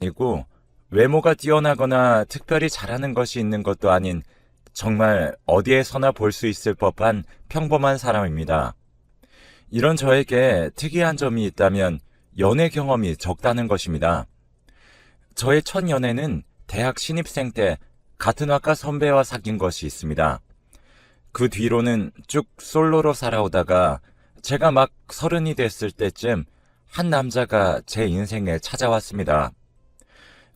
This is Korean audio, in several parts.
아니고 외모가 뛰어나거나 특별히 잘하는 것이 있는 것도 아닌 정말 어디에서나 볼 수 있을 법한 평범한 사람입니다. 이런 저에게 특이한 점이 있다면 연애 경험이 적다는 것입니다. 저의 첫 연애는 대학 신입생 때 같은 학과 선배와 사귄 것이 있습니다. 그 뒤로는 쭉 솔로로 살아오다가 제가 막 30이 됐을 때쯤 한 남자가 제 인생에 찾아왔습니다.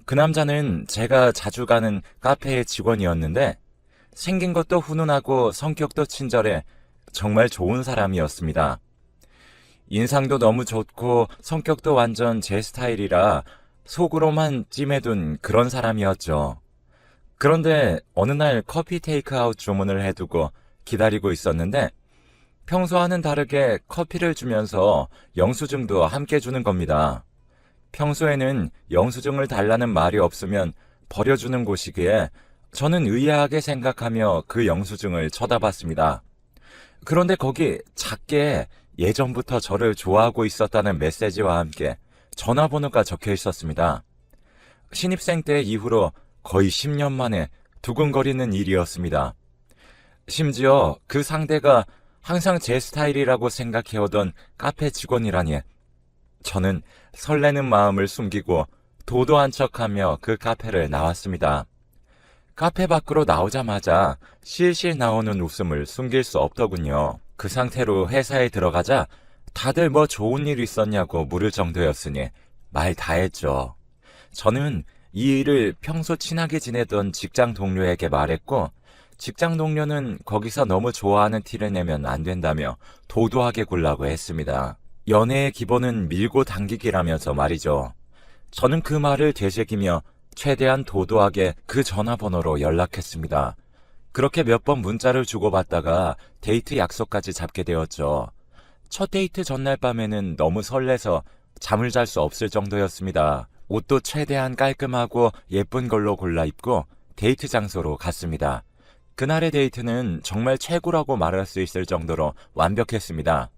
그 남자는 제가 자주 가는 카페의 직원이었는데 생긴 것도 훈훈하고 성격도 친절해 정말 좋은 사람이었습니다. 인상도 너무 좋고 성격도 완전 제 스타일이라 속으로만 찜해둔 그런 사람이었죠. 그런데 어느 날 커피 테이크아웃 주문을 해두고 기다리고 있었는데 평소와는 다르게 커피를 주면서 영수증도 함께 주는 겁니다. 평소에는 영수증을 달라는 말이 없으면 버려주는 곳이기에 저는 의아하게 생각하며 그 영수증을 쳐다봤습니다. 그런데 거기 작게 예전부터 저를 좋아하고 있었다는 메시지와 함께 전화번호가 적혀 있었습니다. 신입생 때 이후로 거의 10년 만에 두근거리는 일이었습니다. 심지어 그 상대가 항상 제 스타일이라고 생각해오던 카페 직원이라니 저는 설레는 마음을 숨기고 도도한 척하며 그 카페를 나왔습니다. 카페 밖으로 나오자마자 실실 나오는 웃음을 숨길 수 없더군요. 그 상태로 회사에 들어가자 다들 뭐 좋은 일 있었냐고 물을 정도였으니 말 다 했죠. 저는 이 일을 평소 친하게 지내던 직장 동료에게 말했고 직장 동료는 거기서 너무 좋아하는 티를 내면 안 된다며 도도하게 굴라고 했습니다. 연애의 기본은 밀고 당기기라면서 말이죠. 저는 그 말을 되새기며 최대한 도도하게 그 전화번호로 연락했습니다. 그렇게 몇 번 문자를 주고받다가 데이트 약속까지 잡게 되었죠. 첫 데이트 전날 밤에는 너무 설레서 잠을 잘 수 없을 정도였습니다. 옷도 최대한 깔끔하고 예쁜 걸로 골라 입고 데이트 장소로 갔습니다. 그날의 데이트는 정말 최고라고 말할 수 있을 정도로 완벽했습니다.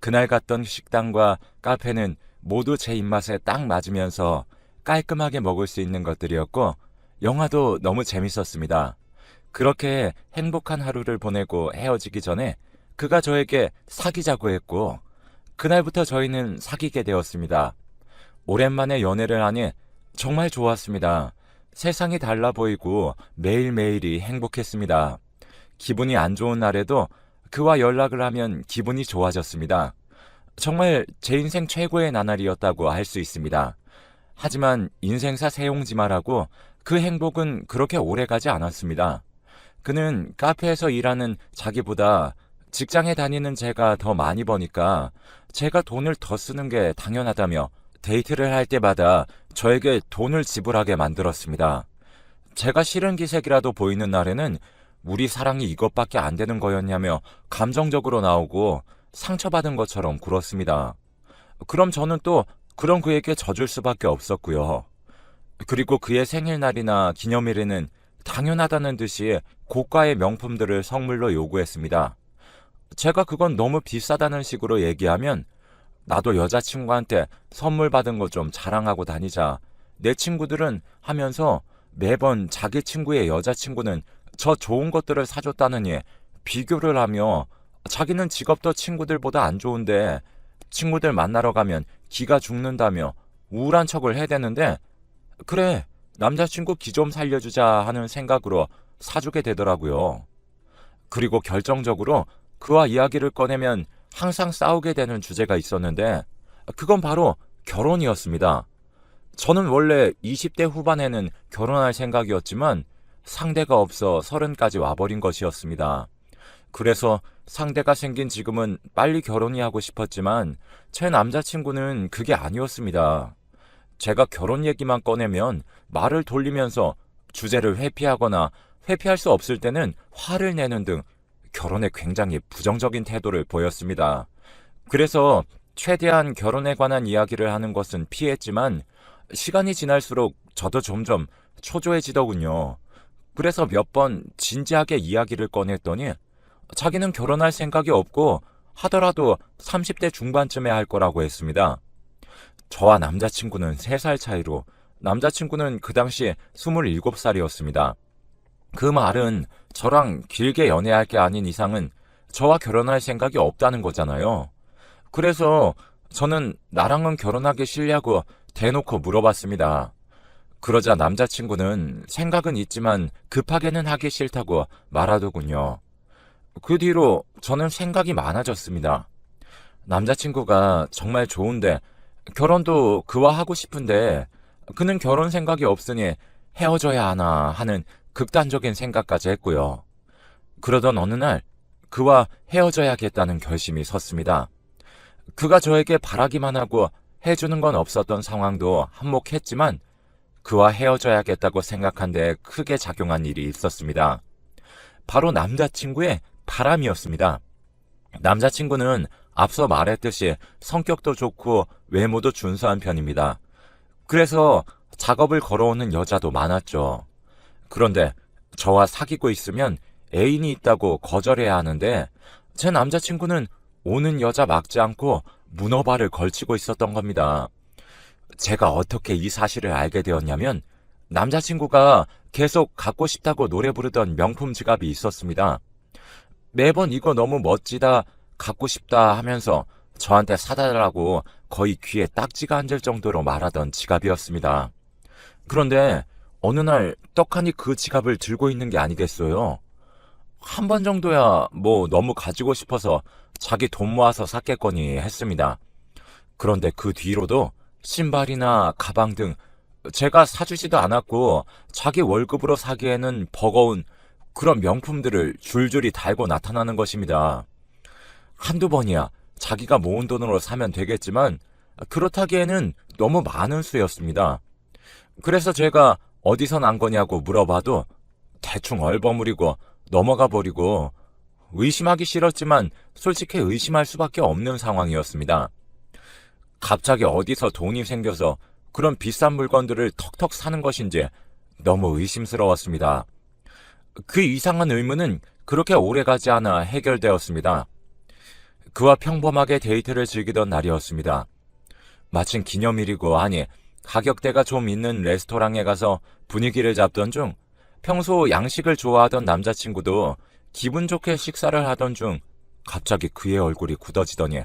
그날 갔던 식당과 카페는 모두 제 입맛에 딱 맞으면서 깔끔하게 먹을 수 있는 것들이었고 영화도 너무 재밌었습니다. 그렇게 행복한 하루를 보내고 헤어지기 전에 그가 저에게 사귀자고 했고 그날부터 저희는 사귀게 되었습니다. 오랜만에 연애를 하니 정말 좋았습니다. 세상이 달라 보이고 매일매일이 행복했습니다. 기분이 안 좋은 날에도 그와 연락을 하면 기분이 좋아졌습니다. 정말 제 인생 최고의 나날이었다고 할 수 있습니다. 하지만 인생사 세용지마라고 그 행복은 그렇게 오래가지 않았습니다. 그는 카페에서 일하는 자기보다 직장에 다니는 제가 더 많이 버니까 제가 돈을 더 쓰는 게 당연하다며 데이트를 할 때마다 저에게 돈을 지불하게 만들었습니다. 제가 싫은 기색이라도 보이는 날에는 우리 사랑이 이것밖에 안 되는 거였냐며 감정적으로 나오고 상처받은 것처럼 굴었습니다. 그럼 저는 또 그런 그에게 져줄 수밖에 없었고요. 그리고 그의 생일날이나 기념일에는 당연하다는 듯이 고가의 명품들을 선물로 요구했습니다. 제가 그건 너무 비싸다는 식으로 얘기하면 나도 여자친구한테 선물 받은 거 좀 자랑하고 다니자. 내 친구들은 하면서 매번 자기 친구의 여자친구는 저 좋은 것들을 사줬다느니 비교를 하며 자기는 직업도 친구들보다 안 좋은데 친구들 만나러 가면 기가 죽는다며 우울한 척을 해대는데 그래 남자친구 기 좀 살려주자 하는 생각으로 사주게 되더라고요. 그리고 결정적으로 그와 이야기를 꺼내면 항상 싸우게 되는 주제가 있었는데 그건 바로 결혼이었습니다. 저는 원래 20대 후반에는 결혼할 생각이었지만 상대가 없어 30까지 와버린 것이었습니다. 그래서 상대가 생긴 지금은 빨리 결혼이 하고 싶었지만 제 남자친구는 그게 아니었습니다. 제가 결혼 얘기만 꺼내면 말을 돌리면서 주제를 회피하거나 회피할 수 없을 때는 화를 내는 등 결혼에 굉장히 부정적인 태도를 보였습니다. 그래서 최대한 결혼에 관한 이야기를 하는 것은 피했지만 시간이 지날수록 저도 점점 초조해지더군요. 그래서 몇 번 진지하게 이야기를 꺼냈더니 자기는 결혼할 생각이 없고 하더라도 30대 중반쯤에 할 거라고 했습니다. 저와 남자친구는 3살 차이로 남자친구는 그 당시 27살이었습니다. 그 말은 저랑 길게 연애할 게 아닌 이상은 저와 결혼할 생각이 없다는 거잖아요. 그래서 저는 나랑은 결혼하기 싫냐고 대놓고 물어봤습니다. 그러자 남자친구는 생각은 있지만 급하게는 하기 싫다고 말하더군요. 그 뒤로 저는 생각이 많아졌습니다. 남자친구가 정말 좋은데 결혼도 그와 하고 싶은데 그는 결혼 생각이 없으니 헤어져야 하나 하는 극단적인 생각까지 했고요. 그러던 어느 날 그와 헤어져야겠다는 결심이 섰습니다. 그가 저에게 바라기만 하고 해주는 건 없었던 상황도 한몫했지만 그와 헤어져야겠다고 생각한 데 크게 작용한 일이 있었습니다. 바로 남자친구의 바람이었습니다. 남자친구는 앞서 말했듯이 성격도 좋고 외모도 준수한 편입니다. 그래서 작업을 걸어오는 여자도 많았죠. 그런데 저와 사귀고 있으면 애인이 있다고 거절해야 하는데 제 남자친구는 오는 여자 막지 않고 문어발을 걸치고 있었던 겁니다. 제가 어떻게 이 사실을 알게 되었냐면 남자친구가 계속 갖고 싶다고 노래 부르던 명품 지갑이 있었습니다. 매번 이거 너무 멋지다, 갖고 싶다 하면서 저한테 사달라고 거의 귀에 딱지가 앉을 정도로 말하던 지갑이었습니다. 그런데 어느 날 떡하니 그 지갑을 들고 있는 게 아니겠어요. 한 번 정도야 뭐 너무 가지고 싶어서 자기 돈 모아서 샀겠거니 했습니다. 그런데 그 뒤로도 신발이나 가방 등 제가 사주지도 않았고 자기 월급으로 사기에는 버거운 그런 명품들을 줄줄이 달고 나타나는 것입니다. 한두 번이야 자기가 모은 돈으로 사면 되겠지만 그렇다기에는 너무 많은 수였습니다. 그래서 제가 어디서 난 거냐고 물어봐도 대충 얼버무리고 넘어가 버리고 의심하기 싫었지만 솔직히 의심할 수밖에 없는 상황이었습니다. 갑자기 어디서 돈이 생겨서 그런 비싼 물건들을 턱턱 사는 것인지 너무 의심스러웠습니다. 그 이상한 의문은 그렇게 오래가지 않아 해결되었습니다. 그와 평범하게 데이트를 즐기던 날이었습니다. 마침 기념일이고 하니 가격대가 좀 있는 레스토랑에 가서 분위기를 잡던 중 평소 양식을 좋아하던 남자친구도 기분 좋게 식사를 하던 중 갑자기 그의 얼굴이 굳어지더니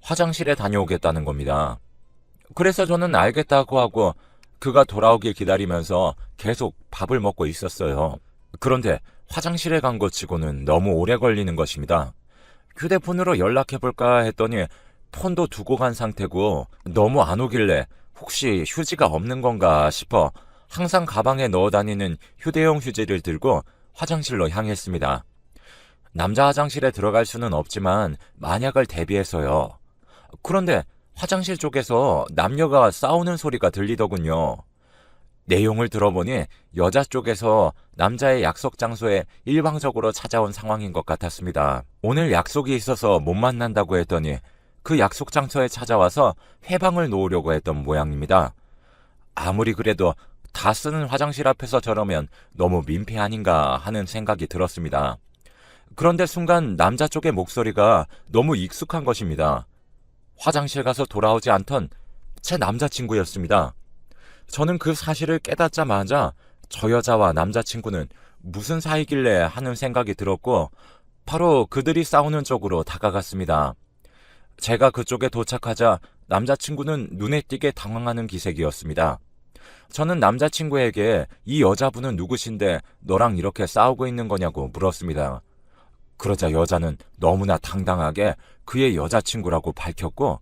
화장실에 다녀오겠다는 겁니다. 그래서 저는 알겠다고 하고 그가 돌아오길 기다리면서 계속 밥을 먹고 있었어요. 그런데 화장실에 간 것 치고는 너무 오래 걸리는 것입니다. 휴대폰으로 연락해볼까 했더니 폰도 두고 간 상태고 너무 안 오길래 혹시 휴지가 없는 건가 싶어 항상 가방에 넣어 다니는 휴대용 휴지를 들고 화장실로 향했습니다. 남자 화장실에 들어갈 수는 없지만 만약을 대비해서요. 그런데 화장실 쪽에서 남녀가 싸우는 소리가 들리더군요. 내용을 들어보니 여자 쪽에서 남자의 약속 장소에 일방적으로 찾아온 상황인 것 같았습니다. 오늘 약속이 있어서 못 만난다고 했더니 그 약속 장소에 찾아와서 회방을 놓으려고 했던 모양입니다. 아무리 그래도 다 쓰는 화장실 앞에서 저러면 너무 민폐 아닌가 하는 생각이 들었습니다. 그런데 순간 남자 쪽의 목소리가 너무 익숙한 것입니다. 화장실 가서 돌아오지 않던 제 남자친구였습니다. 저는 그 사실을 깨닫자마자 저 여자와 남자친구는 무슨 사이길래 하는 생각이 들었고 바로 그들이 싸우는 쪽으로 다가갔습니다. 제가 그쪽에 도착하자 남자친구는 눈에 띄게 당황하는 기색이었습니다. 저는 남자친구에게 이 여자분은 누구신데 너랑 이렇게 싸우고 있는 거냐고 물었습니다. 그러자 여자는 너무나 당당하게 그의 여자친구라고 밝혔고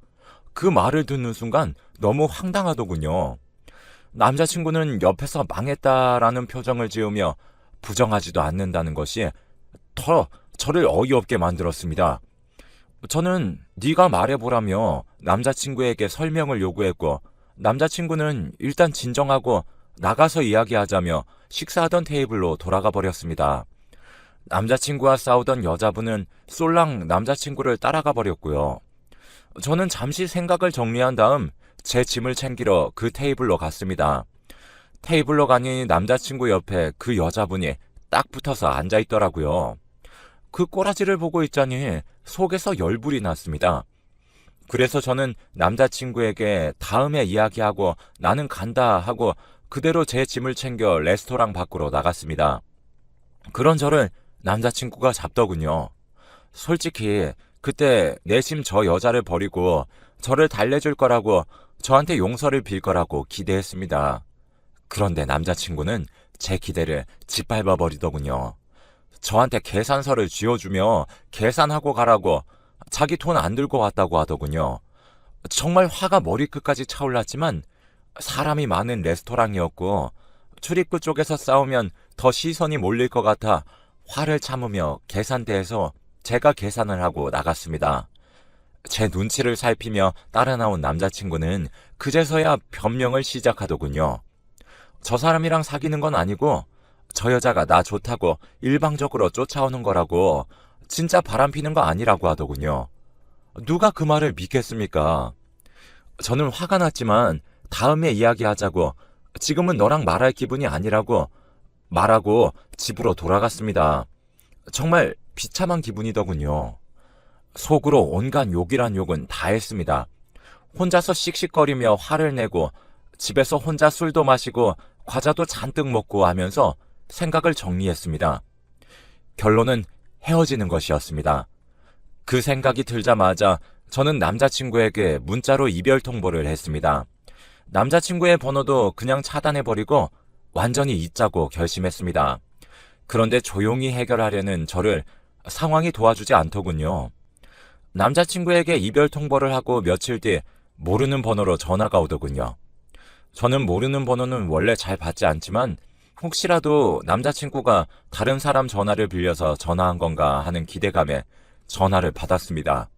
그 말을 듣는 순간 너무 황당하더군요. 남자친구는 옆에서 망했다라는 표정을 지으며 부정하지도 않는다는 것이 더 저를 어이없게 만들었습니다. 저는 네가 말해보라며 남자친구에게 설명을 요구했고 남자친구는 일단 진정하고 나가서 이야기하자며 식사하던 테이블로 돌아가 버렸습니다. 남자친구와 싸우던 여자분은 쏠랑 남자친구를 따라가 버렸고요. 저는 잠시 생각을 정리한 다음 제 짐을 챙기러 그 테이블로 갔습니다. 테이블로 가니 남자친구 옆에 그 여자분이 딱 붙어서 앉아있더라고요. 그 꼬라지를 보고 있자니 속에서 열불이 났습니다. 그래서 저는 남자친구에게 다음에 이야기하고 나는 간다 하고 그대로 제 짐을 챙겨 레스토랑 밖으로 나갔습니다. 그런 저를 남자친구가 잡더군요. 솔직히 그때 내심 저 여자를 버리고 저를 달래줄 거라고 저한테 용서를 빌 거라고 기대했습니다. 그런데 남자친구는 제 기대를 짓밟아 버리더군요. 저한테 계산서를 쥐어주며 계산하고 가라고 자기 돈 안 들고 왔다고 하더군요. 정말 화가 머리끝까지 차올랐지만 사람이 많은 레스토랑이었고 출입구 쪽에서 싸우면 더 시선이 몰릴 것 같아 화를 참으며 계산대에서 제가 계산을 하고 나갔습니다. 제 눈치를 살피며 따라 나온 남자친구는 그제서야 변명을 시작하더군요. 저 사람이랑 사귀는 건 아니고 저 여자가 나 좋다고 일방적으로 쫓아오는 거라고 진짜 바람피는 거 아니라고 하더군요. 누가 그 말을 믿겠습니까? 저는 화가 났지만 다음에 이야기하자고 지금은 너랑 말할 기분이 아니라고 말하고 집으로 돌아갔습니다. 정말 비참한 기분이더군요. 속으로 온갖 욕이란 욕은 다 했습니다. 혼자서 씩씩거리며 화를 내고 집에서 혼자 술도 마시고 과자도 잔뜩 먹고 하면서 생각을 정리했습니다. 결론은 헤어지는 것이었습니다. 그 생각이 들자마자 저는 남자친구에게 문자로 이별 통보를 했습니다. 남자친구의 번호도 그냥 차단해버리고 완전히 잊자고 결심했습니다. 그런데 조용히 해결하려는 저를 상황이 도와주지 않더군요. 남자친구에게 이별 통보를 하고 며칠 뒤 모르는 번호로 전화가 오더군요. 저는 모르는 번호는 원래 잘 받지 않지만 혹시라도 남자친구가 다른 사람 전화를 빌려서 전화한 건가 하는 기대감에 전화를 받았습니다.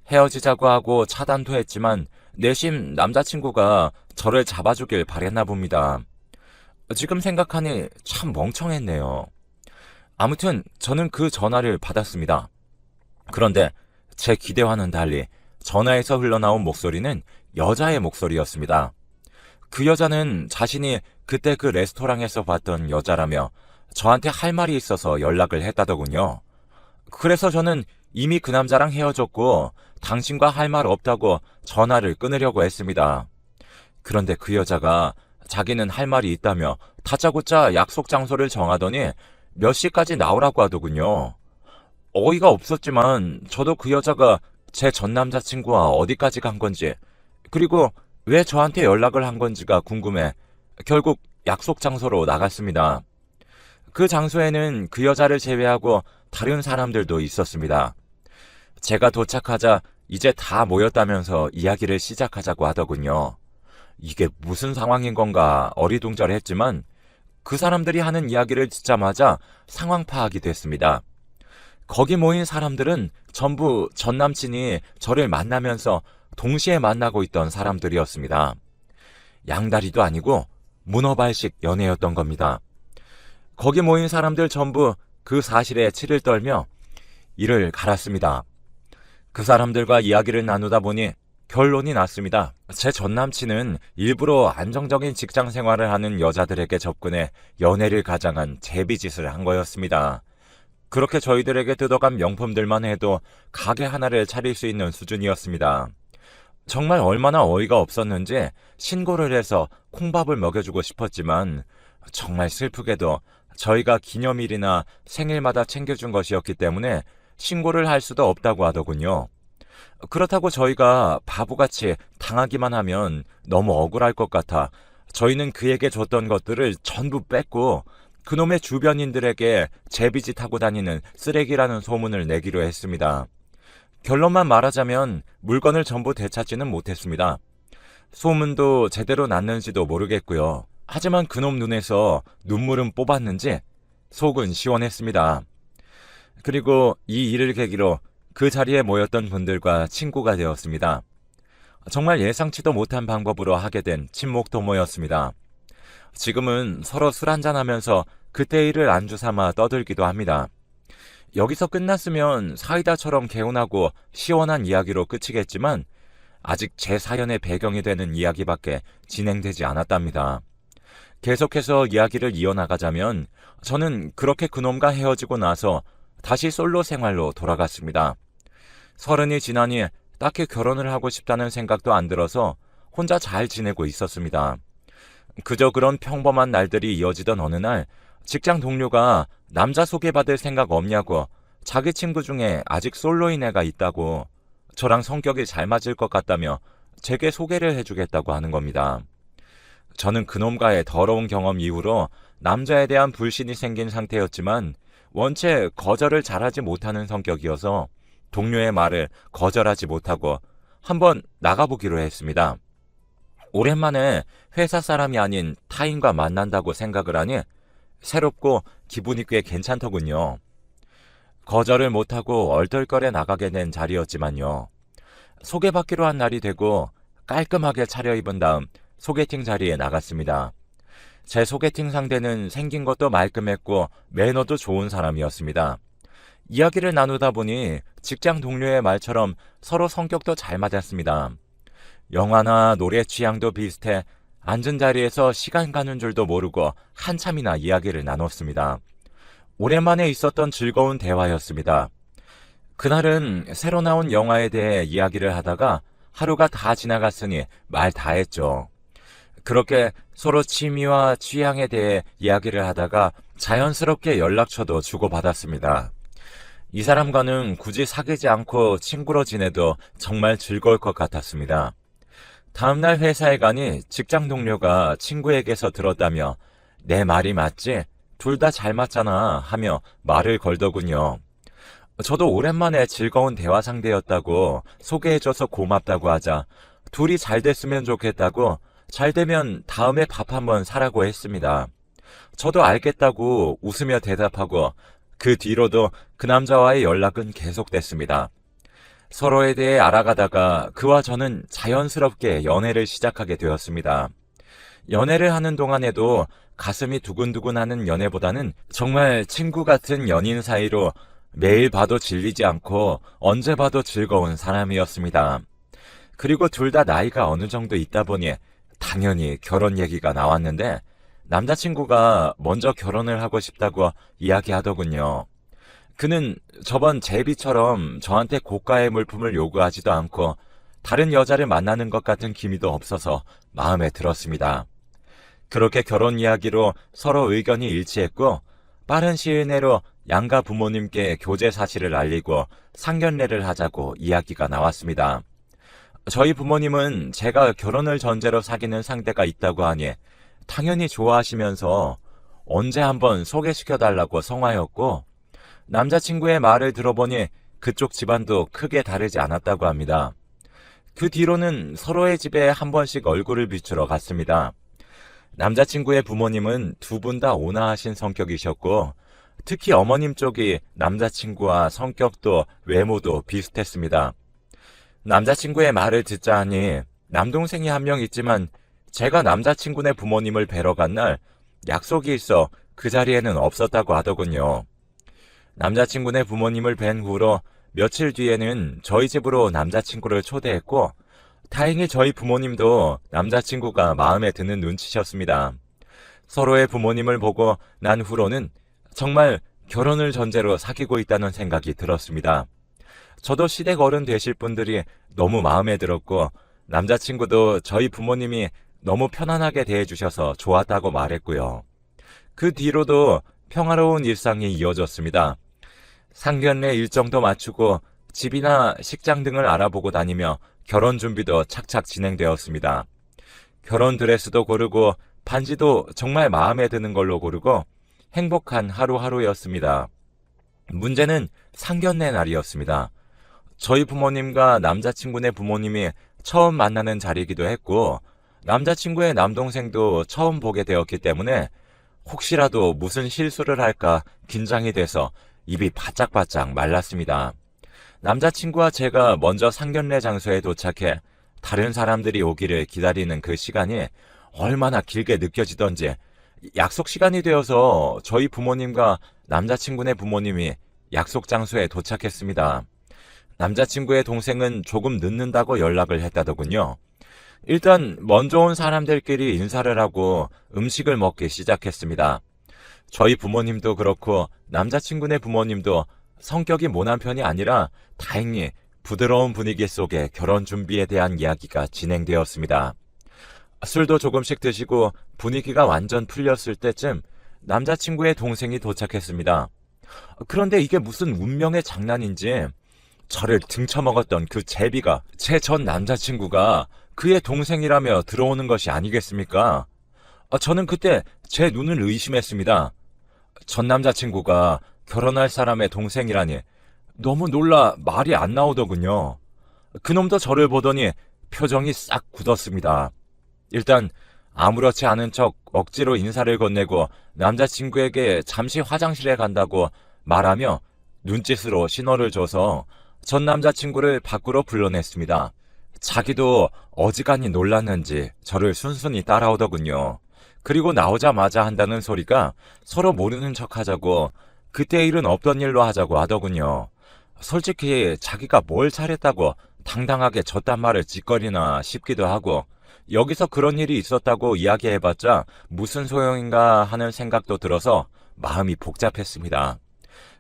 헤어지자고 하고 차단도 했지만 내심 남자친구가 저를 잡아주길 바랬나 봅니다. 지금 생각하니 참 멍청했네요. 아무튼 저는 그 전화를 받았습니다. 그런데 제 기대와는 달리 전화에서 흘러나온 목소리는 여자의 목소리였습니다. 그 여자는 자신이 그때 그 레스토랑에서 봤던 여자라며 저한테 할 말이 있어서 연락을 했다더군요. 그래서 저는 이미 그 남자랑 헤어졌고 당신과 할 말 없다고 전화를 끊으려고 했습니다. 그런데 그 여자가 자기는 할 말이 있다며 다짜고짜 약속 장소를 정하더니 몇 시까지 나오라고 하더군요. 어이가 없었지만 저도 그 여자가 제 전 남자친구와 어디까지 간 건지 그리고 왜 저한테 연락을 한 건지가 궁금해 결국 약속 장소로 나갔습니다. 그 장소에는 그 여자를 제외하고 다른 사람들도 있었습니다. 제가 도착하자 이제 다 모였다면서 이야기를 시작하자고 하더군요. 이게 무슨 상황인 건가 어리둥절했지만 그 사람들이 하는 이야기를 듣자마자 상황 파악이 됐습니다. 거기 모인 사람들은 전부 전 남친이 저를 만나면서 동시에 만나고 있던 사람들이었습니다. 양다리도 아니고 문어발식 연애였던 겁니다. 거기 모인 사람들 전부 그 사실에 치를 떨며 이를 갈았습니다. 그 사람들과 이야기를 나누다 보니 결론이 났습니다. 제 전남친은 일부러 안정적인 직장 생활을 하는 여자들에게 접근해 연애를 가장한 제비짓을 한 거였습니다. 그렇게 저희들에게 뜯어간 명품들만 해도 가게 하나를 차릴 수 있는 수준이었습니다. 정말 얼마나 어이가 없었는지 신고를 해서 콩밥을 먹여주고 싶었지만 정말 슬프게도 저희가 기념일이나 생일마다 챙겨준 것이었기 때문에 신고를 할 수도 없다고 하더군요. 그렇다고 저희가 바보같이 당하기만 하면 너무 억울할 것 같아 저희는 그에게 줬던 것들을 전부 뺐고 그놈의 주변인들에게 제비짓하고 다니는 쓰레기라는 소문을 내기로 했습니다. 결론만 말하자면 물건을 전부 되찾지는 못했습니다. 소문도 제대로 났는지도 모르겠고요. 하지만 그놈 눈에서 눈물은 뽑았는지 속은 시원했습니다. 그리고 이 일을 계기로 그 자리에 모였던 분들과 친구가 되었습니다. 정말 예상치도 못한 방법으로 하게 된 친목 도모였습니다. 지금은 서로 술 한잔하면서 그때 일을 안주 삼아 떠들기도 합니다. 여기서 끝났으면 사이다처럼 개운하고 시원한 이야기로 끝이겠지만 아직 제 사연의 배경이 되는 이야기밖에 진행되지 않았답니다. 계속해서 이야기를 이어나가자면 저는 그렇게 그놈과 헤어지고 나서 다시 솔로 생활로 돌아갔습니다. 30이 지나니 딱히 결혼을 하고 싶다는 생각도 안 들어서 혼자 잘 지내고 있었습니다. 그저 그런 평범한 날들이 이어지던 어느 날 직장 동료가 남자 소개받을 생각 없냐고, 자기 친구 중에 아직 솔로인 애가 있다고, 저랑 성격이 잘 맞을 것 같다며 제게 소개를 해주겠다고 하는 겁니다. 저는 그놈과의 더러운 경험 이후로 남자에 대한 불신이 생긴 상태였지만 원체 거절을 잘하지 못하는 성격이어서 동료의 말을 거절하지 못하고 한번 나가보기로 했습니다. 오랜만에 회사 사람이 아닌 타인과 만난다고 생각을 하니 새롭고 기분이 꽤 괜찮더군요. 거절을 못하고 얼떨결에 나가게 된 자리였지만요. 소개받기로 한 날이 되고 깔끔하게 차려입은 다음 소개팅 자리에 나갔습니다. 제 소개팅 상대는 생긴 것도 말끔했고 매너도 좋은 사람이었습니다. 이야기를 나누다 보니 직장 동료의 말처럼 서로 성격도 잘 맞았습니다. 영화나 노래 취향도 비슷해 앉은 자리에서 시간 가는 줄도 모르고 한참이나 이야기를 나눴습니다. 오랜만에 있었던 즐거운 대화였습니다. 그날은 새로 나온 영화에 대해 이야기를 하다가 하루가 다 지나갔으니 말 다 했죠. 그렇게 서로 취미와 취향에 대해 이야기를 하다가 자연스럽게 연락처도 주고받았습니다. 이 사람과는 굳이 사귀지 않고 친구로 지내도 정말 즐거울 것 같았습니다. 다음날 회사에 가니 직장 동료가 친구에게서 들었다며 내 말이 맞지? 둘 다 잘 맞잖아 하며 말을 걸더군요. 저도 오랜만에 즐거운 대화 상대였다고 소개해줘서 고맙다고 하자 둘이 잘 됐으면 좋겠다고, 잘 되면 다음에 밥 한번 사라고 했습니다. 저도 알겠다고 웃으며 대답하고 그 뒤로도 그 남자와의 연락은 계속됐습니다. 서로에 대해 알아가다가 그와 저는 자연스럽게 연애를 시작하게 되었습니다. 연애를 하는 동안에도 가슴이 두근두근하는 연애보다는 정말 친구 같은 연인 사이로 매일 봐도 질리지 않고 언제 봐도 즐거운 사람이었습니다. 그리고 둘 다 나이가 어느 정도 있다 보니 당연히 결혼 얘기가 나왔는데 남자친구가 먼저 결혼을 하고 싶다고 이야기하더군요. 그는 저번 제비처럼 저한테 고가의 물품을 요구하지도 않고 다른 여자를 만나는 것 같은 기미도 없어서 마음에 들었습니다. 그렇게 결혼 이야기로 서로 의견이 일치했고 빠른 시일 내로 양가 부모님께 교제 사실을 알리고 상견례를 하자고 이야기가 나왔습니다. 저희 부모님은 제가 결혼을 전제로 사귀는 상대가 있다고 하니 당연히 좋아하시면서 언제 한번 소개시켜달라고 성화였고, 남자친구의 말을 들어보니 그쪽 집안도 크게 다르지 않았다고 합니다. 그 뒤로는 서로의 집에 한 번씩 얼굴을 비추러 갔습니다. 남자친구의 부모님은 두 분 다 온화하신 성격이셨고 특히 어머님 쪽이 남자친구와 성격도 외모도 비슷했습니다. 남자친구의 말을 듣자 하니 남동생이 한 명 있지만 제가 남자친구네 부모님을 뵈러 간 날 약속이 있어 그 자리에는 없었다고 하더군요. 남자친구네 부모님을 뵌 후로 며칠 뒤에는 저희 집으로 남자친구를 초대했고 다행히 저희 부모님도 남자친구가 마음에 드는 눈치셨습니다. 서로의 부모님을 보고 난 후로는 정말 결혼을 전제로 사귀고 있다는 생각이 들었습니다. 저도 시댁 어른 되실 분들이 너무 마음에 들었고 남자친구도 저희 부모님이 너무 편안하게 대해주셔서 좋았다고 말했고요. 그 뒤로도 평화로운 일상이 이어졌습니다. 상견례 일정도 맞추고 집이나 식장 등을 알아보고 다니며 결혼 준비도 착착 진행되었습니다. 결혼 드레스도 고르고 반지도 정말 마음에 드는 걸로 고르고 행복한 하루하루였습니다. 문제는 상견례 날이었습니다. 저희 부모님과 남자친구네 부모님이 처음 만나는 자리이기도 했고 남자친구의 남동생도 처음 보게 되었기 때문에 혹시라도 무슨 실수를 할까 긴장이 돼서 입이 바짝바짝 말랐습니다. 남자친구와 제가 먼저 상견례 장소에 도착해 다른 사람들이 오기를 기다리는 그 시간이 얼마나 길게 느껴지던지 약속 시간이 되어서 저희 부모님과 남자친구네 부모님이 약속 장소에 도착했습니다. 남자친구의 동생은 조금 늦는다고 연락을 했다더군요. 일단 먼저 온 사람들끼리 인사를 하고 음식을 먹기 시작했습니다. 저희 부모님도 그렇고 남자친구네 부모님도 성격이 모난 편이 아니라 다행히 부드러운 분위기 속에 결혼 준비에 대한 이야기가 진행되었습니다. 술도 조금씩 드시고 분위기가 완전 풀렸을 때쯤 남자친구의 동생이 도착했습니다. 그런데 이게 무슨 운명의 장난인지 저를 등쳐먹었던 그 제비가 제 전 남자친구가 그의 동생이라며 들어오는 것이 아니겠습니까? 저는 그때 제 눈을 의심했습니다. 전 남자친구가 결혼할 사람의 동생이라니 너무 놀라 말이 안 나오더군요. 그놈도 저를 보더니 표정이 싹 굳었습니다. 일단 아무렇지 않은 척 억지로 인사를 건네고 남자친구에게 잠시 화장실에 간다고 말하며 눈짓으로 신호를 줘서 전 남자친구를 밖으로 불러냈습니다. 자기도 어지간히 놀랐는지 저를 순순히 따라오더군요. 그리고 나오자마자 한다는 소리가 서로 모르는 척하자고 그때 일은 없던 일로 하자고 하더군요. 솔직히 자기가 뭘 잘했다고 당당하게 저딴 말을 짓거리나 싶기도 하고 여기서 그런 일이 있었다고 이야기해봤자 무슨 소용인가 하는 생각도 들어서 마음이 복잡했습니다.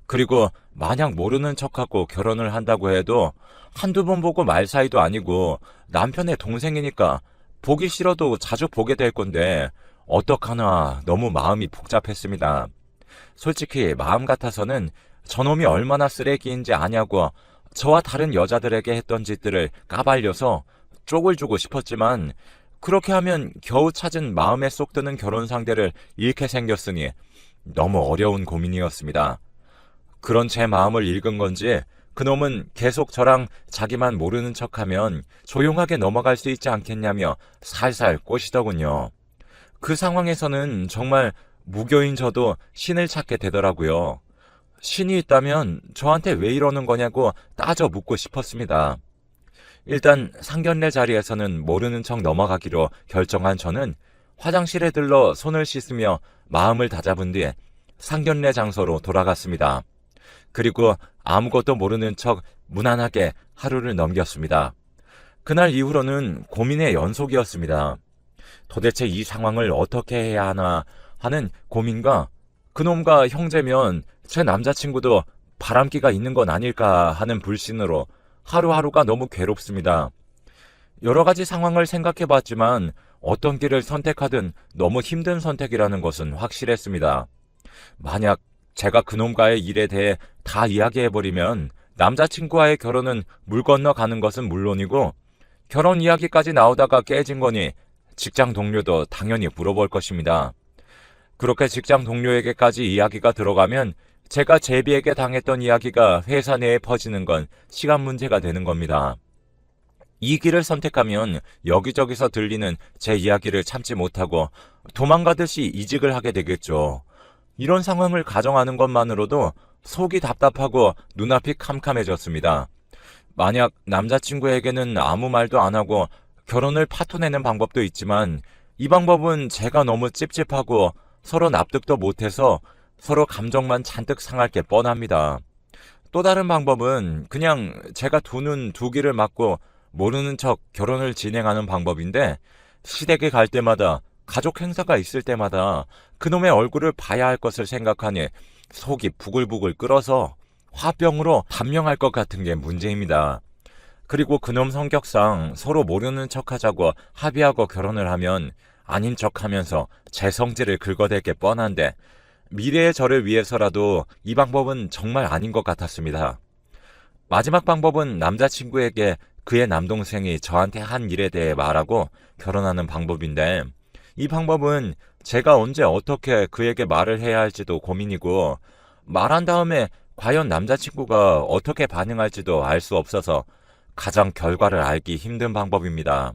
그리고 마냥 모르는 척하고 결혼을 한다고 해도 한두 번 보고 말 사이도 아니고 남편의 동생이니까 보기 싫어도 자주 보게 될 건데 어떡하나 너무 마음이 복잡했습니다. 솔직히 마음 같아서는 저놈이 얼마나 쓰레기인지 아냐고 저와 다른 여자들에게 했던 짓들을 까발려서 쪽을 주고 싶었지만 그렇게 하면 겨우 찾은 마음에 쏙 드는 결혼 상대를 잃게 생겼으니 너무 어려운 고민이었습니다. 그런 제 마음을 읽은 건지 그놈은 계속 저랑 자기만 모르는 척하면 조용하게 넘어갈 수 있지 않겠냐며 살살 꼬시더군요. 그 상황에서는 정말 무교인 저도 신을 찾게 되더라고요. 신이 있다면 저한테 왜 이러는 거냐고 따져 묻고 싶었습니다. 일단 상견례 자리에서는 모르는 척 넘어가기로 결정한 저는 화장실에 들러 손을 씻으며 마음을 다잡은 뒤 상견례 장소로 돌아갔습니다. 그리고 아무것도 모르는 척 무난하게 하루를 넘겼습니다. 그날 이후로는 고민의 연속이었습니다. 도대체 이 상황을 어떻게 해야 하나 하는 고민과 그놈과 형제면 제 남자친구도 바람기가 있는 건 아닐까 하는 불신으로 하루하루가 너무 괴롭습니다. 여러 가지 상황을 생각해 봤지만 어떤 길을 선택하든 너무 힘든 선택이라는 것은 확실했습니다. 만약 제가 그놈과의 일에 대해 다 이야기해버리면 남자친구와의 결혼은 물 건너 가는 것은 물론이고 결혼 이야기까지 나오다가 깨진 거니 직장 동료도 당연히 물어볼 것입니다. 그렇게 직장 동료에게까지 이야기가 들어가면 제가 제비에게 당했던 이야기가 회사 내에 퍼지는 건 시간 문제가 되는 겁니다. 이 길을 선택하면 여기저기서 들리는 제 이야기를 참지 못하고 도망가듯이 이직을 하게 되겠죠. 이런 상황을 가정하는 것만으로도 속이 답답하고 눈앞이 캄캄해졌습니다. 만약 남자친구에게는 아무 말도 안 하고 결혼을 파토내는 방법도 있지만 이 방법은 제가 너무 찝찝하고 서로 납득도 못해서 서로 감정만 잔뜩 상할 게 뻔합니다. 또 다른 방법은 그냥 제가 두 눈 두 귀를 막고 모르는 척 결혼을 진행하는 방법인데 시댁에 갈 때마다 가족 행사가 있을 때마다 그놈의 얼굴을 봐야 할 것을 생각하니 속이 부글부글 끓어서 화병으로 단명할 것 같은 게 문제입니다. 그리고 그놈 성격상 서로 모르는 척하자고 합의하고 결혼을 하면 아닌 척하면서 제 성질을 긁어댈 게 뻔한데 미래의 저를 위해서라도 이 방법은 정말 아닌 것 같았습니다. 마지막 방법은 남자친구에게 그의 남동생이 저한테 한 일에 대해 말하고 결혼하는 방법인데 이 방법은 제가 언제 어떻게 그에게 말을 해야 할지도 고민이고 말한 다음에 과연 남자친구가 어떻게 반응할지도 알 수 없어서 가장 결과를 알기 힘든 방법입니다.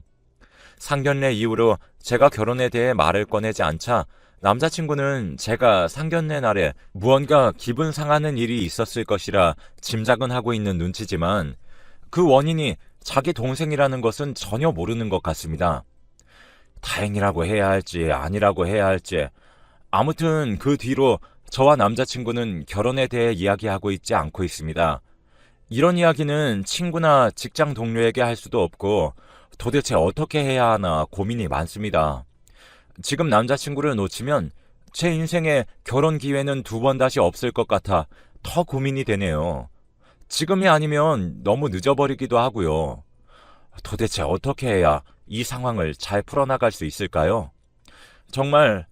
상견례 이후로 제가 결혼에 대해 말을 꺼내지 않자 남자친구는 제가 상견례 날에 무언가 기분 상하는 일이 있었을 것이라 짐작은 하고 있는 눈치지만 그 원인이 자기 동생이라는 것은 전혀 모르는 것 같습니다. 다행이라고 해야 할지 아니라고 해야 할지 아무튼 그 뒤로 저와 남자친구는 결혼에 대해 이야기하고 있지 않고 있습니다. 이런 이야기는 친구나 직장 동료에게 할 수도 없고 도대체 어떻게 해야 하나 고민이 많습니다. 지금 남자친구를 놓치면 제 인생에 결혼 기회는 두 번 다시 없을 것 같아 더 고민이 되네요. 지금이 아니면 너무 늦어버리기도 하고요. 도대체 어떻게 해야 이 상황을 잘 풀어나갈 수 있을까요? 정말